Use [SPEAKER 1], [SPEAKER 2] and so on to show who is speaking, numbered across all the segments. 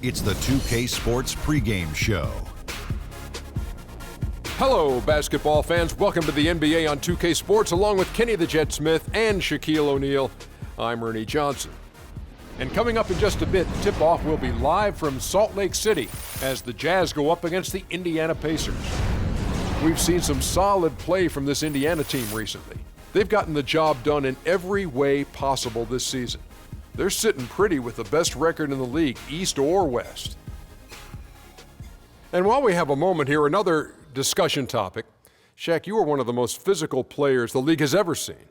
[SPEAKER 1] It's the 2K Sports pregame show.
[SPEAKER 2] Hello, basketball fans. Welcome to the NBA on 2K Sports, along with Kenny the Jet Smith and Shaquille O'Neal. I'm Ernie Johnson. And coming up in just a bit, tip-off will be live from Salt Lake City as the Jazz go up against the Indiana Pacers. We've seen some solid play from this Indiana team recently. They've gotten the job done in every way possible this season. They're sitting pretty with the best record in the league, East or West. And while we have a moment here, another discussion topic. Shaq, you are one of the most physical players the league has ever seen.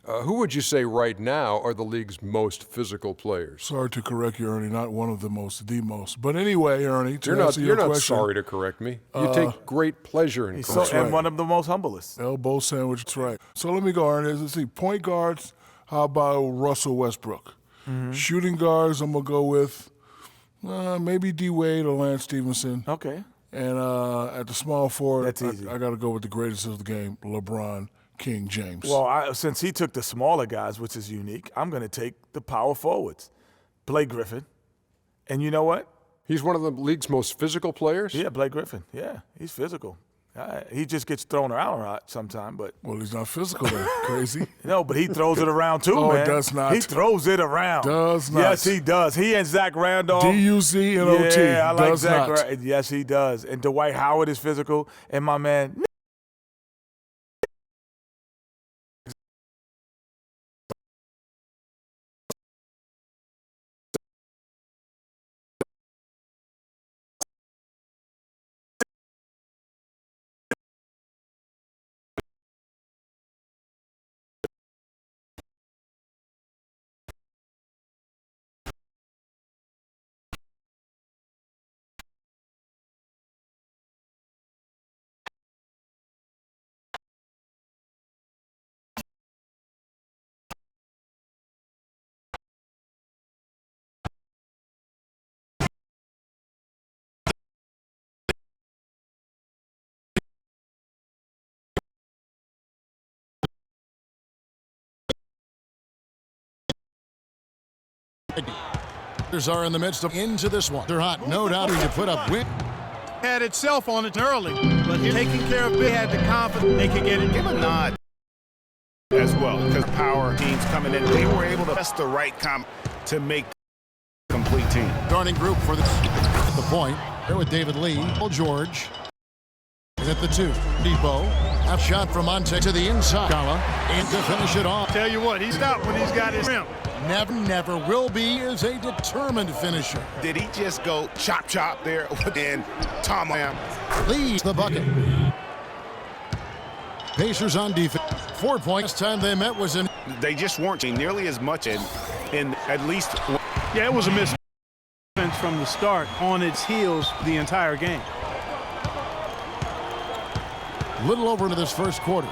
[SPEAKER 2] Who would you say right now are the league's most physical players?
[SPEAKER 3] Sorry to correct you, Ernie, not one of the most, the most. But anyway, Ernie, to answer
[SPEAKER 2] you're
[SPEAKER 3] your
[SPEAKER 2] not
[SPEAKER 3] question.
[SPEAKER 2] sorry to correct me. You take great pleasure in correcting.
[SPEAKER 4] And one of the most humblest.
[SPEAKER 3] Elbow sandwich, that's right. So let me go, Ernie. Let's see, point guards, how about Russell Westbrook? Shooting guards, I'm going to go with maybe D-Wade or Lance Stevenson.
[SPEAKER 4] Okay.
[SPEAKER 3] And at the small forward,
[SPEAKER 4] That's easy.
[SPEAKER 3] I got to go with the greatest of the game, LeBron King James.
[SPEAKER 4] Well, since he took the smaller guys, which is unique, I'm going to take the power forwards. Blake Griffin. And you know what?
[SPEAKER 2] He's one of the league's most physical players?
[SPEAKER 4] Yeah, Blake Griffin. Yeah, he's physical. He just gets thrown around a lot sometimes, but
[SPEAKER 3] Well, he's not physical then. Crazy.
[SPEAKER 4] no, but he throws it around too,
[SPEAKER 3] Oh,
[SPEAKER 4] man.
[SPEAKER 3] does not.
[SPEAKER 4] He throws it around.
[SPEAKER 3] Does not.
[SPEAKER 4] Yes, he does. He and Zach Randolph.
[SPEAKER 3] D-U-Z-N-O-T.
[SPEAKER 4] Yeah, I like
[SPEAKER 3] does
[SPEAKER 4] Zach.
[SPEAKER 3] not.
[SPEAKER 4] Yes, he does. And Dwight Howard is physical. And my man.
[SPEAKER 5] Are in the midst of into this one. They're hot, no doubt. To put up win.
[SPEAKER 6] Had itself on it early, but taking care of it had the confidence they could get it.
[SPEAKER 7] Give a nod as well, because power teams coming in, they were able to press the right to make a complete team.
[SPEAKER 5] Starting group for the point. There with David Lee. Paul George is at the 2. Depot. Half shot from Monte to the inside. Gala in to finish it off.
[SPEAKER 6] Tell you what, he's stopped when he's got his rim.
[SPEAKER 5] Never will be is a determined finisher.
[SPEAKER 7] Did he just go chop there and Tom Lamb
[SPEAKER 5] Leads the bucket. Pacers on defense. 4 points. Last time they met was in.
[SPEAKER 7] They just weren't nearly as much in at least.
[SPEAKER 6] Yeah, it was a miss from the start, on its heels the entire game.
[SPEAKER 5] Little over into this first quarter.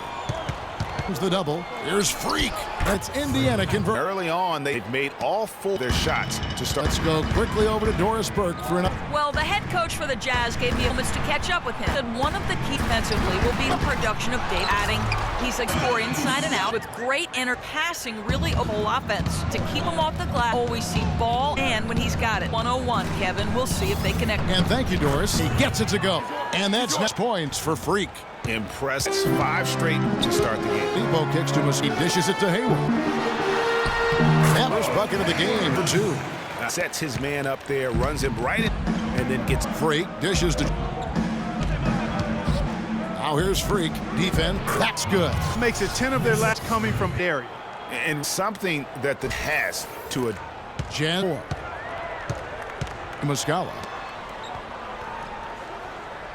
[SPEAKER 5] Here's the double. Here's Freak. That's Indiana convert.
[SPEAKER 7] Early on, they've made all 4 of their shots to start.
[SPEAKER 5] Let's go quickly over to Doris Burke for an.
[SPEAKER 8] Well, the head coach for the Jazz gave me moments to catch up with him. Said one of the key defensively will be the production of Dave, adding he's a score inside and out with great inner passing, really a whole offense. To keep him off the glass, always see ball, and when he's got it. 101, Kevin. We'll see if they connect.
[SPEAKER 5] And thank you, Doris. He gets it to go. And that's next points for Freak.
[SPEAKER 7] Impressed. 5 straight to start the game.
[SPEAKER 5] Depot kicks to Messi, dishes it to Hayward. And first bucket of the game for 2.
[SPEAKER 7] Sets his man up there, runs him right in, and then gets
[SPEAKER 5] Freak dishes to. Now here's Freak. Defense. That's good.
[SPEAKER 6] Makes it 10 of their last coming from area.
[SPEAKER 7] and something that the has to a
[SPEAKER 5] Jan Muscala.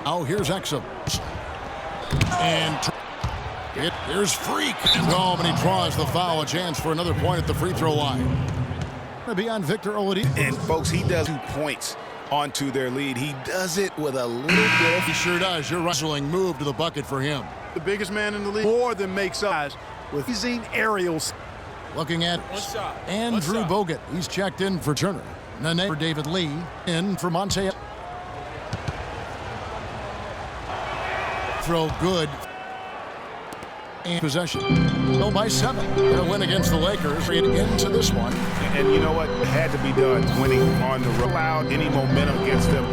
[SPEAKER 5] Now here's Exum. And here's Freak. Oh, and he draws the foul. A chance for another point at the free throw line. Going to be on Victor Oladipo.
[SPEAKER 7] And folks, he does 2 points onto their lead. He does it with a little bit of...
[SPEAKER 5] He sure does. Your wrestling move to the bucket for him.
[SPEAKER 6] The biggest man in the league, more than makes up with using aerials.
[SPEAKER 5] Looking at Andrew Bogut. He's checked in for Turner. Nene for David Lee. In for Monte. Throw good. And possession. Go by 7. Their win against the Lakers. Read into this one.
[SPEAKER 7] And you know what? It had to be done winning on the road. Allowed any momentum against them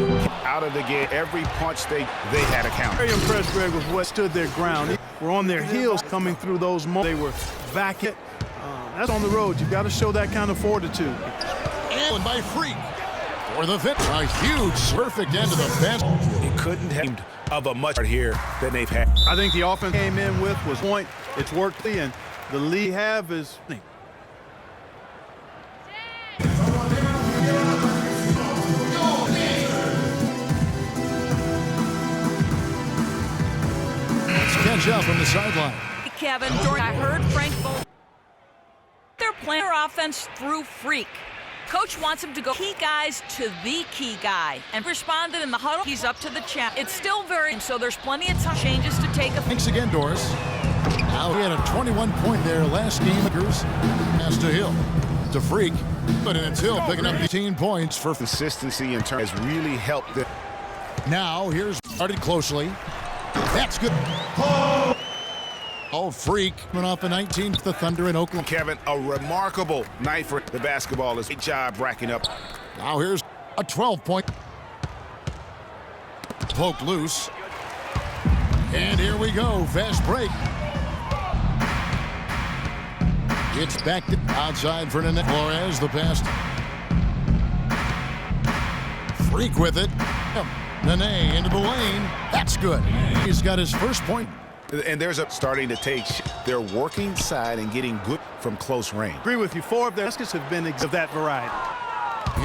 [SPEAKER 7] out of the game. Every punch they had a count.
[SPEAKER 6] Very impressed, Greg, with what stood their ground. They were on their heels coming through those moments. They were back it. That's on the road. You've got to show that kind of fortitude.
[SPEAKER 5] And by Freak for the fit. A huge perfect end of the fence.
[SPEAKER 7] It couldn't have of a much here than they've had.
[SPEAKER 6] I think the offense came in with was point. It's worked, and the lead have is.
[SPEAKER 5] Let's catch up on the sideline.
[SPEAKER 8] Kevin, I heard Frank Bull. They're playing their offense through Freak. Coach wants him to go key guys to the key guy and responded in the huddle. He's up to the challenge. It's still very, so there's plenty of time changes to take.
[SPEAKER 5] Thanks again, Doris. Now he had a 21-point there last game. Pass to Hill. To Freak. But it's Hill picking up 18 points for
[SPEAKER 7] Consistency in terms has really helped them.
[SPEAKER 5] Now here's started closely. That's good. Oh, Freak went off a 19 to the Thunder in Oakland.
[SPEAKER 7] Kevin, a remarkable night for the basketballers. Great job racking up.
[SPEAKER 5] Now here's a 12-point. Poked loose. And here we go. Fast break. It's back to outside for Nene Flores. The pass. Freak with it. Nene into the lane. That's good. He's got his first point.
[SPEAKER 7] And there's a starting to take their working side and getting good from close range.
[SPEAKER 6] Agree with you. 4 of their baskets have been of that variety.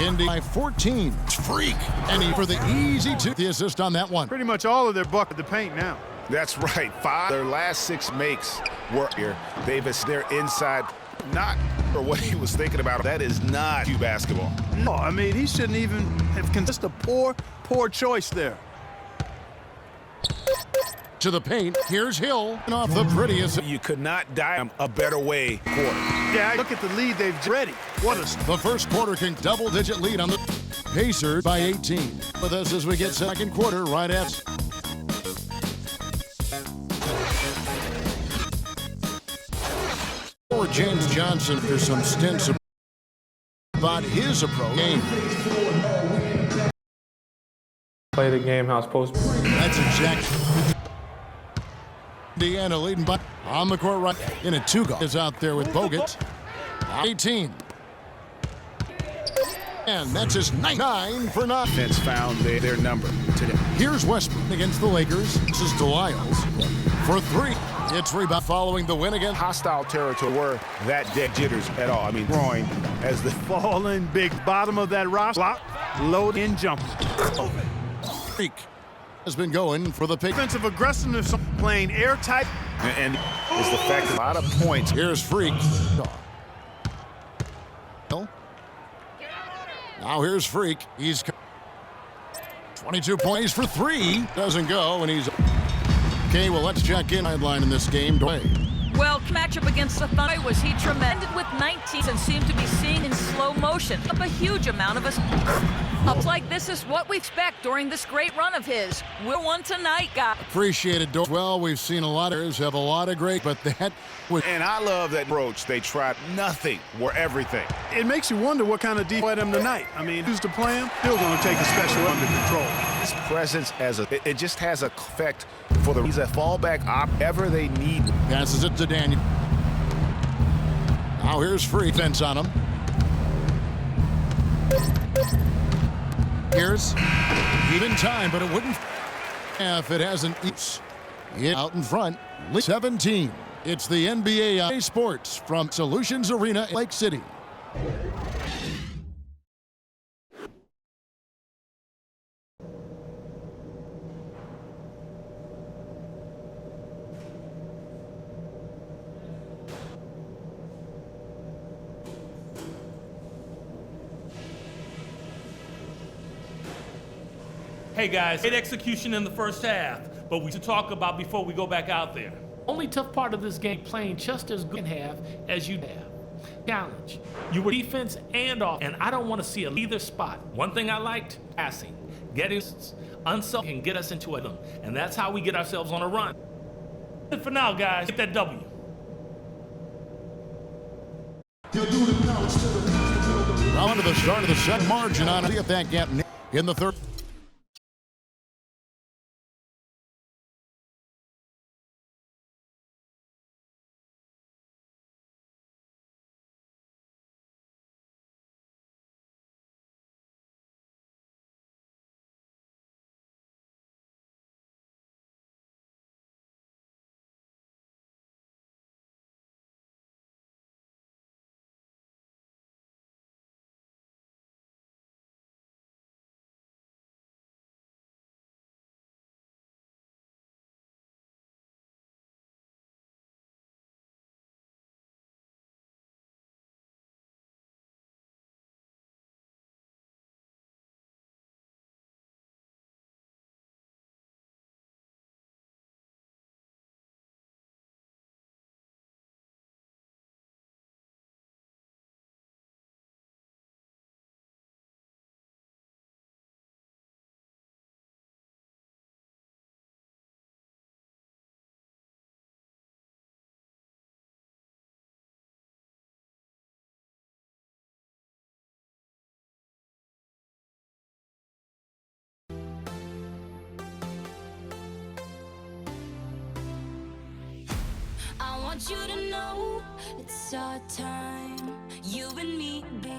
[SPEAKER 5] Indy by 14. It's Freak. And he for the easy 2. The assist on that one.
[SPEAKER 6] Pretty much all of their bucket the paint now.
[SPEAKER 7] That's right. 5. Their last 6 makes were here. Davis, they're inside. Not for what he was thinking about. That is not Q basketball.
[SPEAKER 6] No, I mean, he shouldn't even have just a poor choice there.
[SPEAKER 5] To the paint. Here's Hill. And off the prettiest.
[SPEAKER 7] You could not die a better way quarter.
[SPEAKER 6] Yeah, look at the lead they've ready. What a...
[SPEAKER 5] The first quarter can double-digit lead on the Pacers by 18. With us as we get second quarter right at... For James Johnson, there's some stints about his approach.
[SPEAKER 9] Play the game how it's supposed to.
[SPEAKER 5] That's exactly. Indiana leading by on the court right in a 2-goal. Is out there with Bogut. 18. And that's his 9 for 9.
[SPEAKER 7] Defense found their number today.
[SPEAKER 5] Here's Westbrook against the Lakers. This is DeLisle for 3. It's rebound following the win again.
[SPEAKER 7] Hostile territory were that dead jitters at all. I mean, throwing as the
[SPEAKER 6] falling big bottom of that roster. Block, load in jump.
[SPEAKER 5] Freak has been going for the pick.
[SPEAKER 6] Defensive aggressiveness playing airtight.
[SPEAKER 7] And is the fact that a lot of points.
[SPEAKER 5] Here's Freak. Now here's Freak. He's 22 points for 3. Doesn't go, and he's okay. Well, let's check in sideline in this game.
[SPEAKER 8] Well, matchup against the Thunder was he tremendous with 19 and seemed to be seeing in slow motion. Up a huge amount of us. Ups like this is what we expect during this great run of his. We're one tonight, guys.
[SPEAKER 5] Appreciate it, Dor. Well, we've seen a lot of others have a lot of great, but that was...
[SPEAKER 7] And I love that approach. They tried nothing, were everything.
[SPEAKER 6] It makes you wonder what kind of defense at him tonight. I mean, who's to play him? Still going to take a special under control.
[SPEAKER 7] His presence it just has an effect for he's a fallback op ever they need.
[SPEAKER 5] Passes it to Daniel. Now here's Free fence on him. Here's even time, but it wouldn't if it hasn't. It out in front. 17. It's the NBA Sports from Solutions Arena, Lake City.
[SPEAKER 10] Hey guys, great execution in the first half, but we should talk about before we go back out there.
[SPEAKER 11] Only tough part of this game, playing just as good in half as you have. Challenge.
[SPEAKER 10] You were defense and off, and I don't want to see either spot. One thing I liked, passing. Getting unself can get us into a rhythm, and that's how we get ourselves on a run. For now, guys, get that W.
[SPEAKER 5] Well, into the start of the second margin on see if that gap in the third.
[SPEAKER 12] I want you to know it's our time, you and me, babe.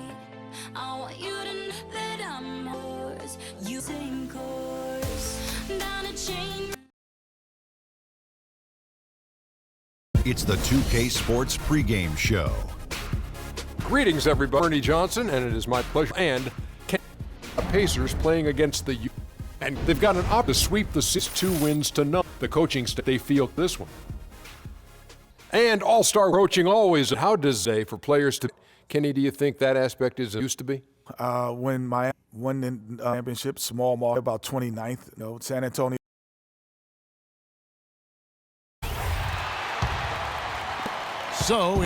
[SPEAKER 12] I want you to know that I'm yours. You same course down a chain.
[SPEAKER 1] It's the 2K Sports pregame show.
[SPEAKER 2] Greetings, everybody. Ernie Johnson, and it is my pleasure. And Pacers playing against the and they've got an op to sweep the 6-2 wins to none. The coaching staff, they feel this one. And all-star coaching always. How does they for players to? Kenny, do you think that aspect is used to be?
[SPEAKER 4] When my won the championship, small market, about 29th, San Antonio.
[SPEAKER 5] So,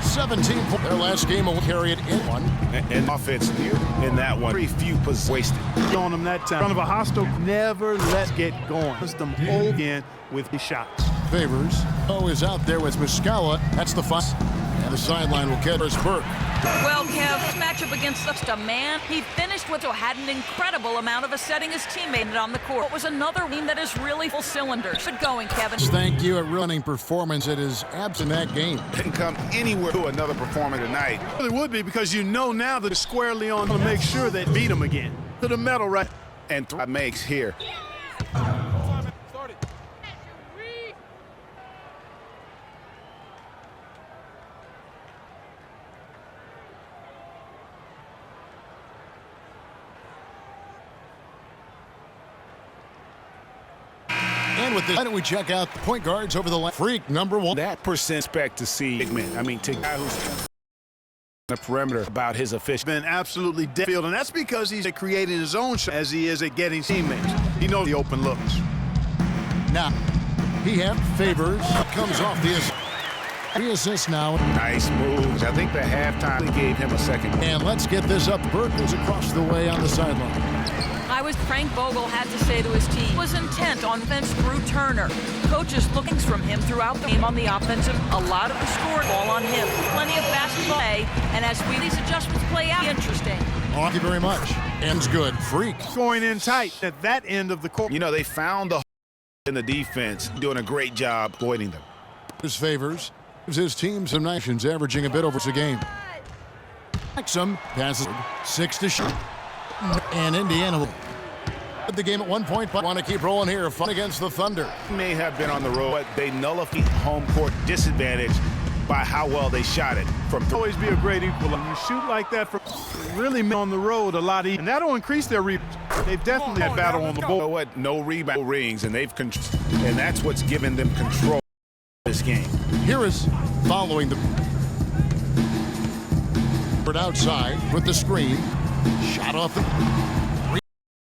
[SPEAKER 5] 17 points. Their last game will carry it in one.
[SPEAKER 7] And offense here in that one. Very few possessions wasted.
[SPEAKER 6] On them that time. In front of a hostile, never let get going. Just them again with the shots.
[SPEAKER 5] Favors. Is out there with Muscala. That's the fuss. And the sideline will catch Burke.
[SPEAKER 8] Well, Kev, this matchup against just a man, he finished with had an incredible amount of setting his teammate on the court. It was another team that is really full cylinders. Good going, Kevin.
[SPEAKER 5] Thank you. A running performance. It is absent that game.
[SPEAKER 7] Didn't come anywhere to another performer tonight.
[SPEAKER 6] It really would be because you know now that it's squarely on to make sure they beat him again. To the metal, right?
[SPEAKER 7] And makes here.
[SPEAKER 5] And with this, why don't we check out point guards over the left? Freak, number one.
[SPEAKER 7] That percent expect to see big men. I mean, to guy who's on the perimeter about his efficiency.
[SPEAKER 6] Been absolutely dead field, and that's because he's creating his own shot as he is at getting teammates. He knows the open looks.
[SPEAKER 5] Now, he had Favors. Comes off the assist. 3 assists now.
[SPEAKER 7] Nice moves. I think the halftime gave him a second.
[SPEAKER 5] And let's get this up. Burke is across the way on the sideline.
[SPEAKER 8] Frank Vogel had to say to his team, was intent on offense through Turner. Coaches looking from him throughout the game on the offensive. A lot of the scoring ball on him. Plenty of basketball play, and as these adjustments play out, interesting.
[SPEAKER 5] Thank you very much. Ends good. Freak.
[SPEAKER 6] Going in tight at that end of the court.
[SPEAKER 7] They found the in the defense, doing a great job avoiding them.
[SPEAKER 5] His Favors. Gives his team some nations, averaging a bit over a game. Exum passes 6 to shoot. And Indiana will the game at 1 point, but want to keep rolling here. Fun against the Thunder.
[SPEAKER 7] May have been on the road, but they nullify home court disadvantage by how well they shot it from three.
[SPEAKER 6] Always be a great equalizer. You shoot like that from really on the road a lot easier, and that'll increase their rebounds. They've definitely had battle on the board.
[SPEAKER 7] You know what? No rebound rings, and and that's what's given them control of this game.
[SPEAKER 5] Here is following the outside with the screen. Shot off the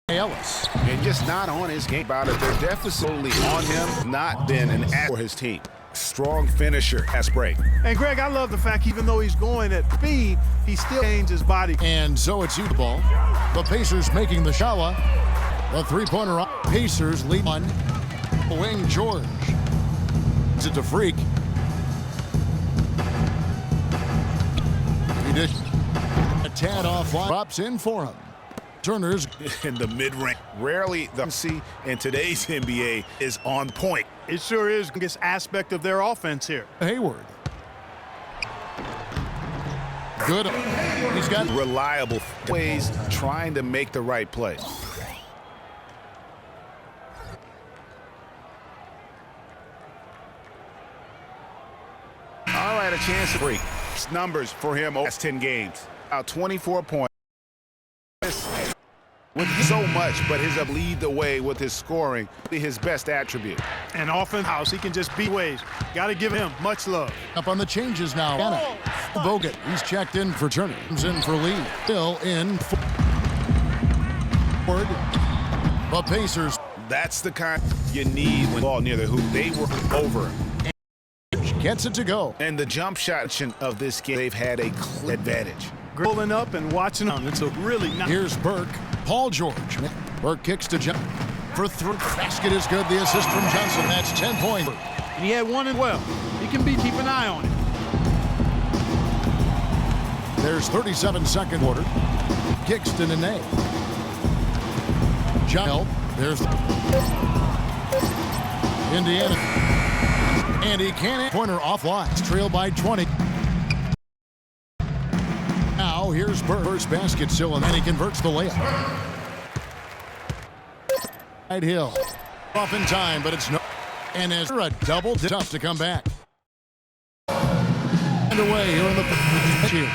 [SPEAKER 5] Ellis.
[SPEAKER 7] And just not on his game about it. They're definitely on him, not been an ass for his team. Strong finisher, pass break.
[SPEAKER 6] And Greg, I love the fact even though he's going at speed, he still changes his body.
[SPEAKER 5] And so it's you the ball. The Pacers making the shower. The three-pointer. Pacers lead one. Wing George. It's a freak. He did a tad off line. Drops in for him. Turner's
[SPEAKER 7] in the mid-range. Rarely the see in today's NBA is on point.
[SPEAKER 6] It sure is this aspect of their offense here.
[SPEAKER 5] Hayward. Good. He's got
[SPEAKER 7] reliable ways trying to make the right play. All right, a chance to break. Numbers for him over 10 games. About 24 points. With so much, but his lead the way with his scoring, his best attribute.
[SPEAKER 6] And offense house, he can just beat ways. Got to give him much love.
[SPEAKER 5] Up on the changes now. Bogut, he's checked in for Turner. Comes in for Lee. Still in forward. The Pacers.
[SPEAKER 7] That's the kind you need when ball near the hoop. They were over.
[SPEAKER 5] Gets it to go.
[SPEAKER 7] And the jump shot of this game, they've had a clear advantage.
[SPEAKER 6] Pulling up and watching them. It's a really nice.
[SPEAKER 5] Here's Burke. Paul George. Burke kicks to jump for three. Basket is good. The assist from Johnson. That's 10 points.
[SPEAKER 6] And he had one as well. He can keep an eye on it.
[SPEAKER 5] There's 37-second quarter. Kicks to Nene. John. There's Indiana. And he can't. Pointer offline. Trailed by 20. Now here's Burke. First basket still, and then he converts the layup. Right Hill. Off in time, but it's no. And as a double, tough to come back. And away here in the here.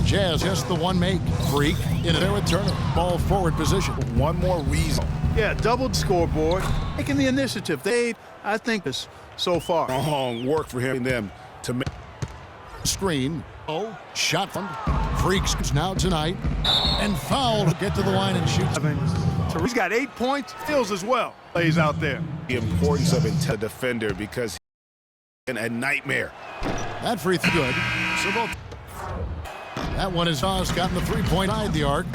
[SPEAKER 5] Jazz just the one make. Freak in there with Turner. Ball forward position.
[SPEAKER 7] One more reason.
[SPEAKER 6] Yeah, doubled scoreboard. Taking the initiative. I think, this so far.
[SPEAKER 7] Long work for him and them to make.
[SPEAKER 5] Screen. Oh, shot from Freaks now tonight. And fouled. Get to the line and shoots.
[SPEAKER 6] He's got 8 points. Steals as well. Plays out there.
[SPEAKER 7] The importance of a defender because he's a nightmare.
[SPEAKER 5] That free throw good. So both. That one is Oz gotten the 3-point side the arc.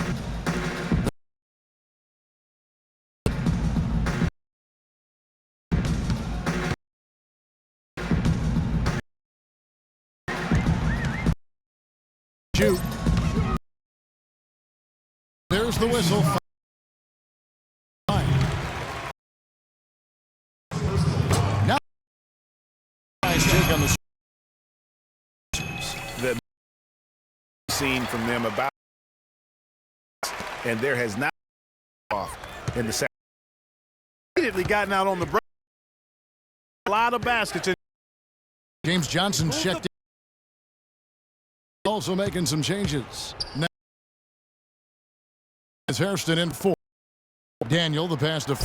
[SPEAKER 5] Shoot. There's the whistle. Now, nice take on the
[SPEAKER 7] seen from them about, and there has not off in the second.
[SPEAKER 6] Immediately gotten out on the break. A lot of baskets.
[SPEAKER 5] James Johnson checked in. Also making some changes. Now is Hairston in 4. Daniel the pass to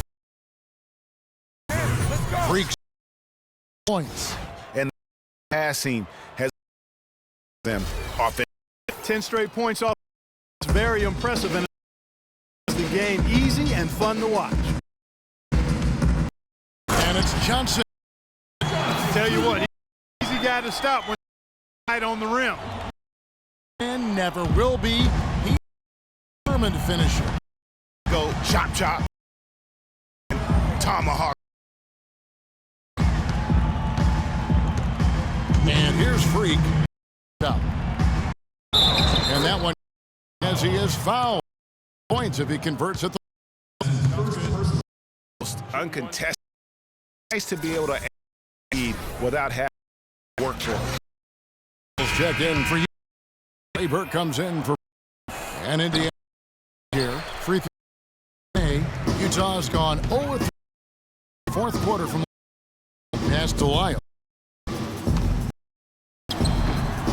[SPEAKER 5] Freaks points.
[SPEAKER 7] And passing has them off.
[SPEAKER 6] 10 straight points off. It's very impressive and the game easy and fun to watch.
[SPEAKER 5] And it's Johnson.
[SPEAKER 6] Tell you what, he's easy guy to stop when right on the rim.
[SPEAKER 5] And never will be. He's determined to finish it.
[SPEAKER 7] Go chop chop. Tomahawk.
[SPEAKER 5] And here's Freak. And that one, as he is fouled. Points if he converts at the
[SPEAKER 7] uncontested. Nice to be able to lead without having to work for it.
[SPEAKER 5] Check in for you. Burke comes in for and Indiana here. Free throw. Utah's gone 0-3. Fourth quarter from pass to Lyle.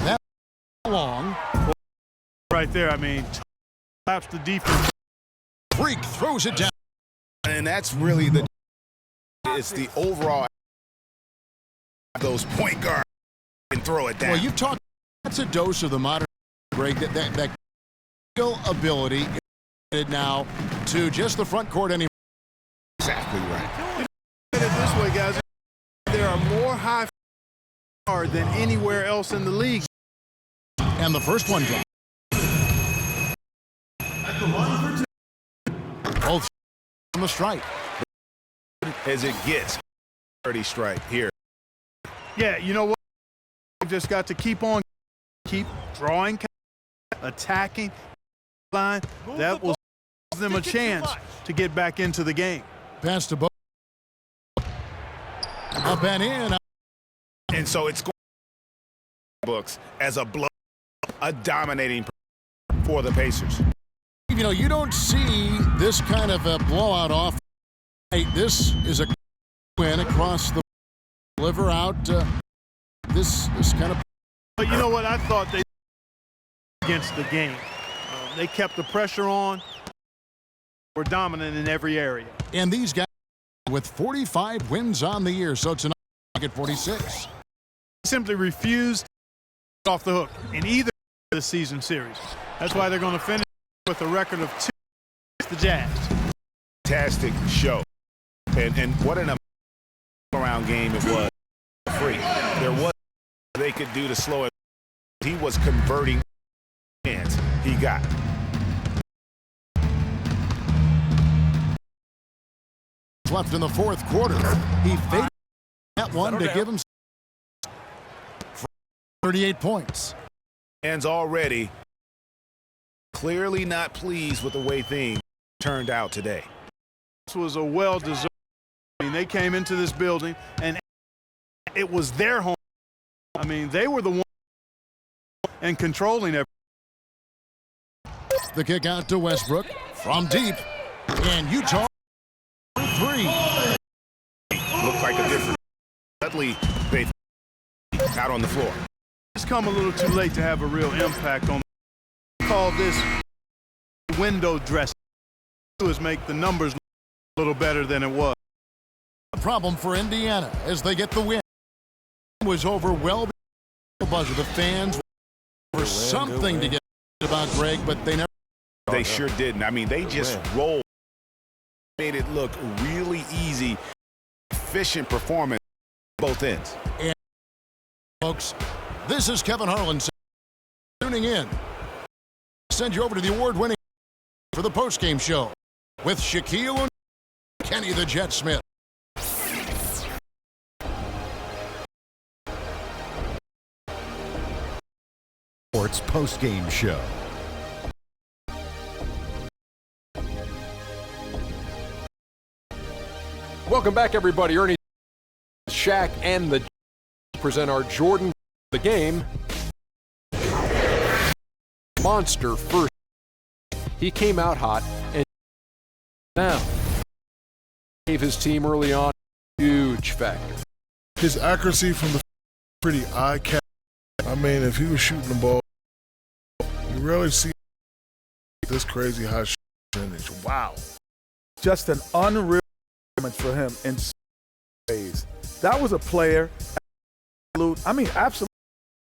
[SPEAKER 5] That long.
[SPEAKER 6] Right there, I mean, slaps the defense.
[SPEAKER 5] Freak throws it down.
[SPEAKER 7] And that's really it's the overall those point guards can throw it down.
[SPEAKER 5] Well, you've talked, that's a dose of the modern break, that skill ability now to just the front court anymore.
[SPEAKER 7] Exactly right.
[SPEAKER 6] Look at it this way, guys. There are more high guard than anywhere else in the league.
[SPEAKER 5] And the first one dropped. Both on the strike.
[SPEAKER 7] As it gets 30 strike here.
[SPEAKER 6] Yeah, you know what? They've just got to keep drawing, attacking line. That will give them a chance to get back into the game.
[SPEAKER 5] Pass to Bo. Up and in.
[SPEAKER 7] And so it's going books as a blow, a dominating for the Pacers.
[SPEAKER 5] You know, you don't see this kind of a blowout off. This is a win across the liver out. This kind of.
[SPEAKER 6] But you know what? I thought they against the game. They kept the pressure on. Were dominant in every area.
[SPEAKER 5] And these guys with 45 wins on the year, so tonight at 46.
[SPEAKER 6] Simply refused off the hook in either of the season series. That's why they're going to finish with a record of 2 against the Jazz.
[SPEAKER 7] Fantastic show. And what an around game it was. Free. There was they could do to slow it. He was converting hands he got.
[SPEAKER 5] Left in the fourth quarter. He faded that one to give him 38 points.
[SPEAKER 7] Fans already clearly not pleased with the way things turned out today.
[SPEAKER 6] This was a well-deserved. I mean, they came into this building and it was their home. I mean, they were the one and controlling everything.
[SPEAKER 5] The kick out to Westbrook from deep, and Utah 3.
[SPEAKER 7] Looked like a different Dudley out on the floor.
[SPEAKER 6] It's come a little too late to have a real impact on. Call this window dressing. Is make the numbers a little better than it was.
[SPEAKER 5] A problem for Indiana as they get the win. It was over well before the buzzer. The fans were something to get about Greg, but they never.
[SPEAKER 7] They sure didn't. I mean, they just rolled. Made it look really easy. Efficient performance both ends.
[SPEAKER 5] And folks, this is Kevin Harlan tuning in. Send you over to the award-winning for the postgame show with Shaquille and Kenny the Jet Smith.
[SPEAKER 1] Sports postgame show.
[SPEAKER 2] Welcome back, everybody. Ernie, Shaq, and the present our Jordan the game. Monster first. He came out hot and now gave his team early on huge factor.
[SPEAKER 3] His accuracy from the pretty eye-catching. I mean, if he was shooting the ball, you rarely see this crazy high percentage. Wow.
[SPEAKER 4] Just an unreal for him in ways. That was a player. Absolute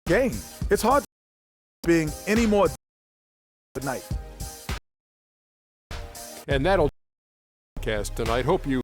[SPEAKER 4] game. It's hard to being any more tonight.
[SPEAKER 2] And that'll cast tonight. Hope you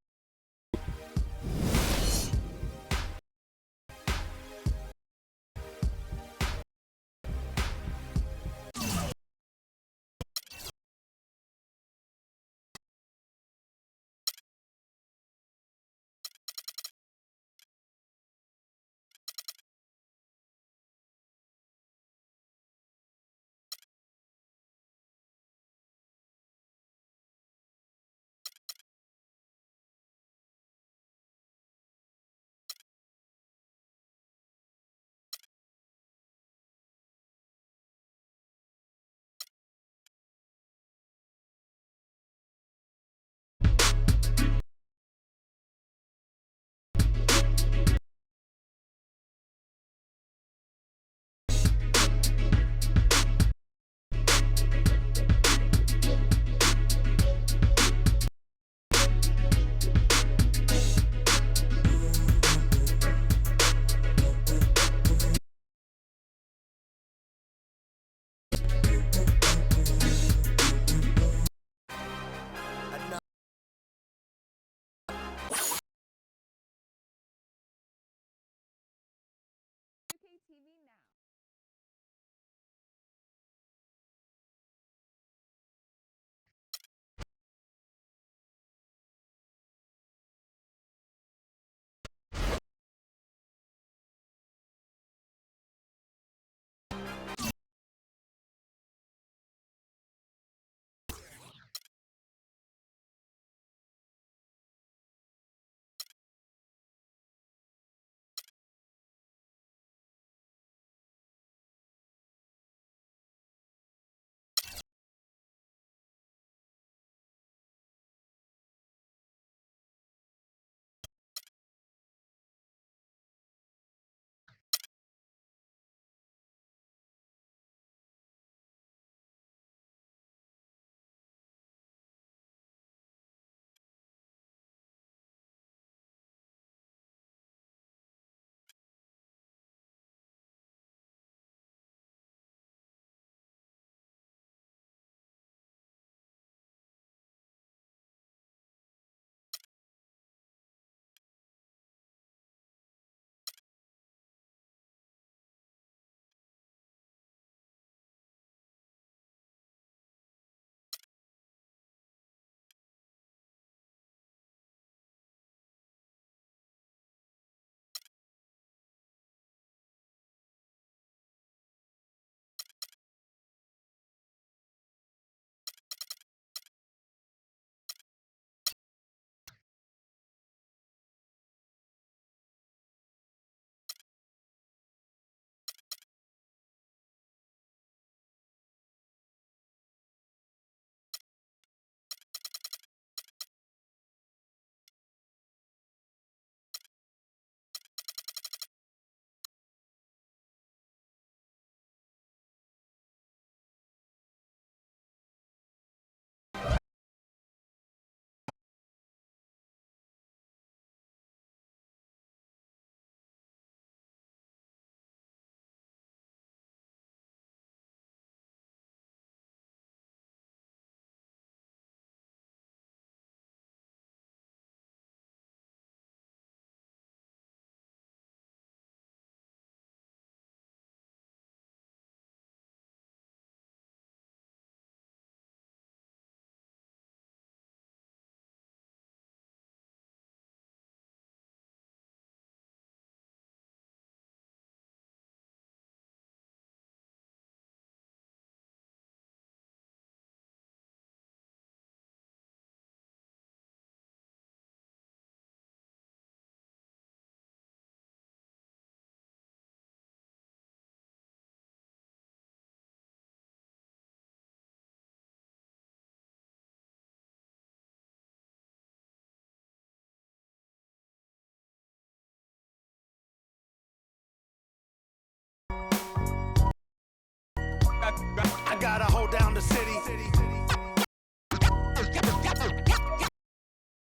[SPEAKER 13] gotta hold down the city.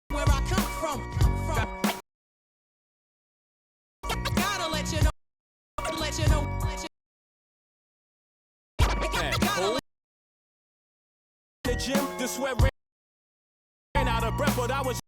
[SPEAKER 13] Where I come from. Gotta let you know. Let you know. The gym, the sweat ran out of breath, but I was.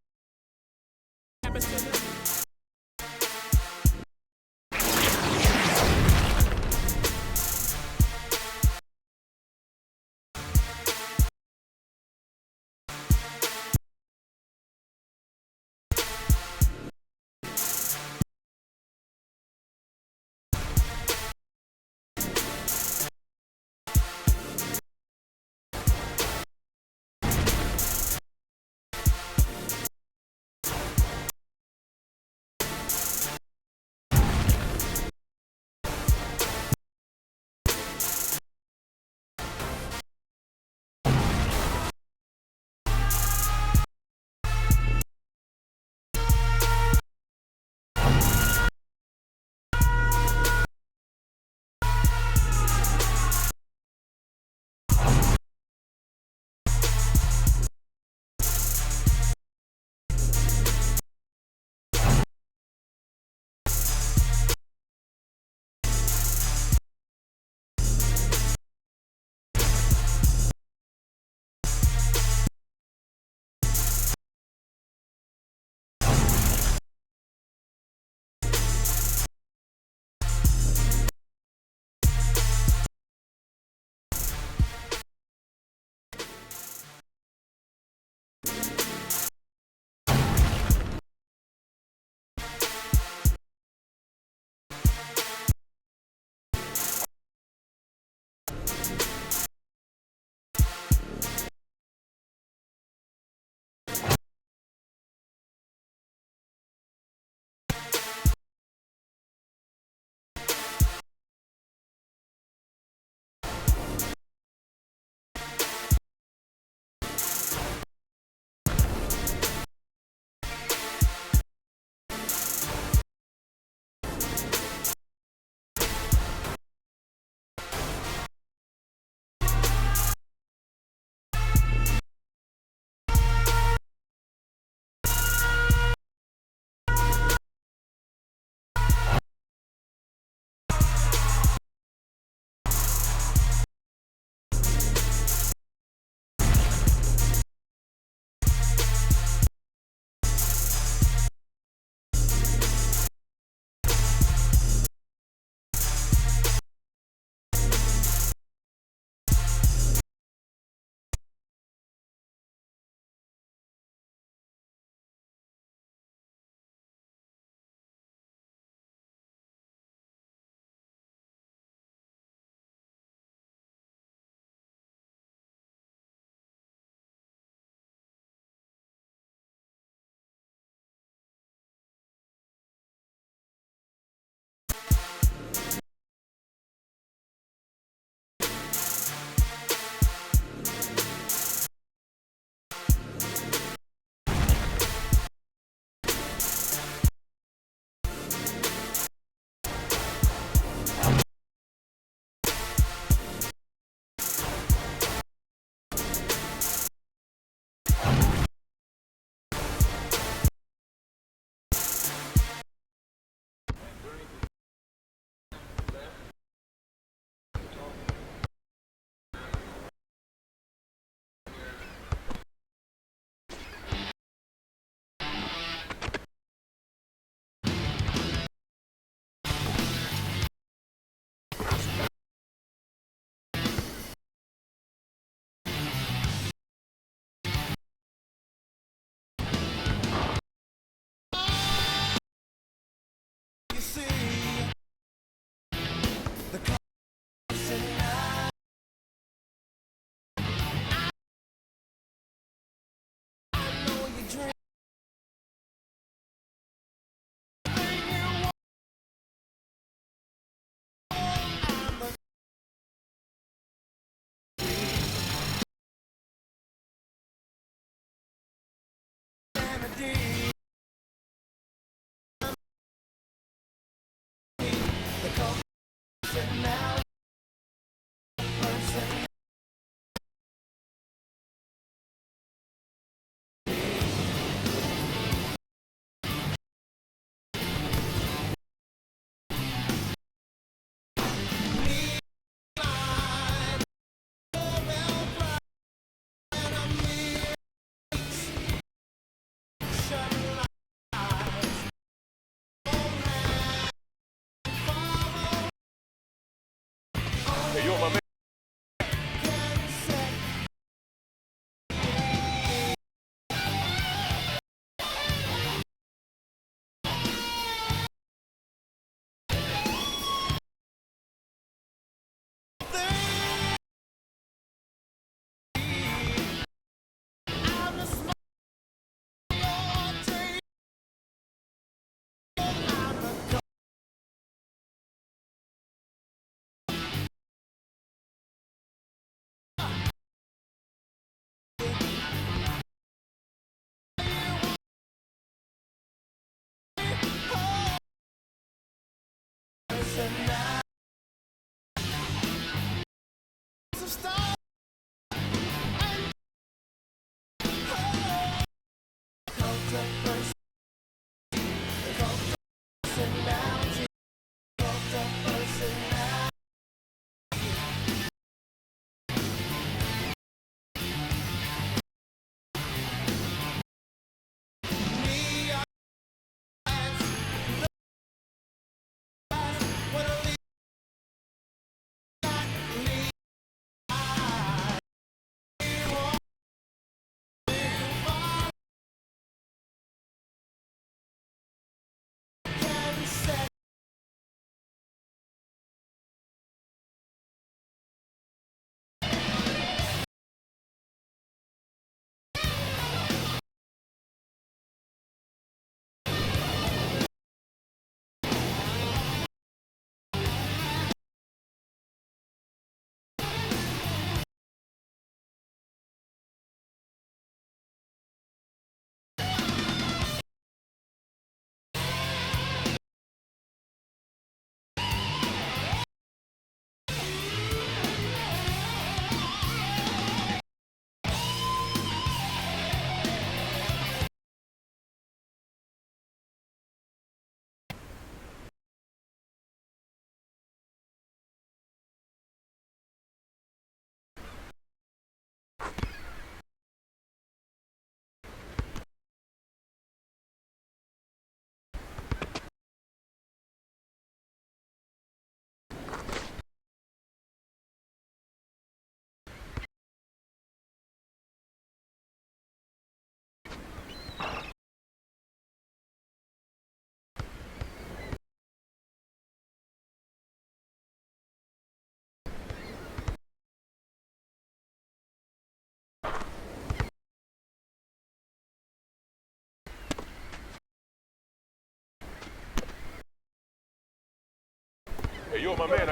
[SPEAKER 2] my man. Hey, you're my man.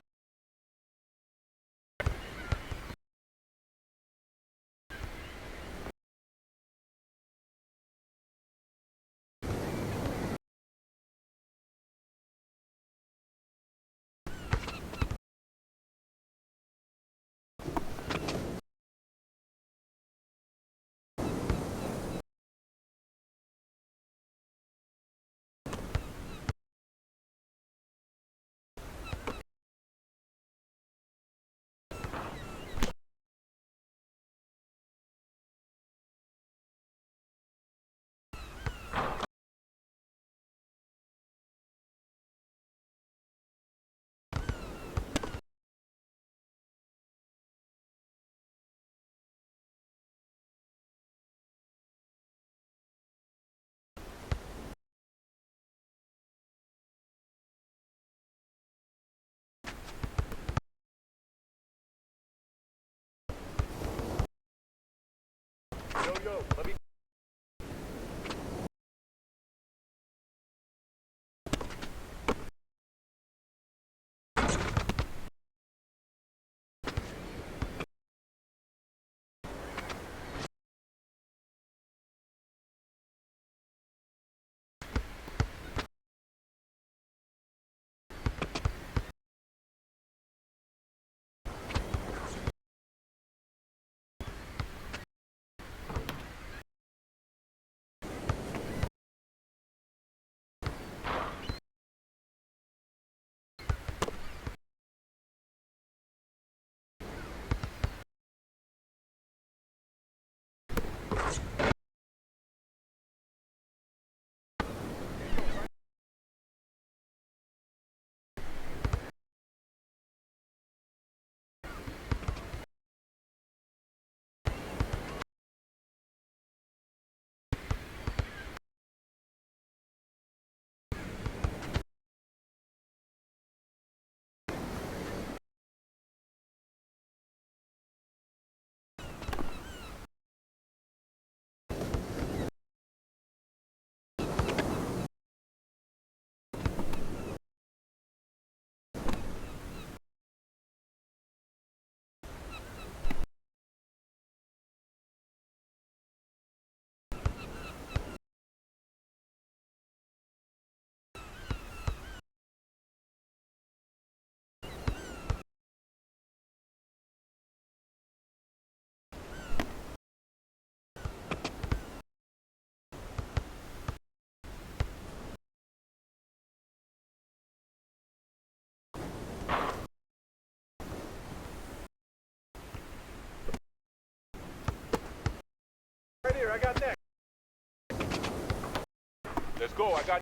[SPEAKER 14] Let's go. I got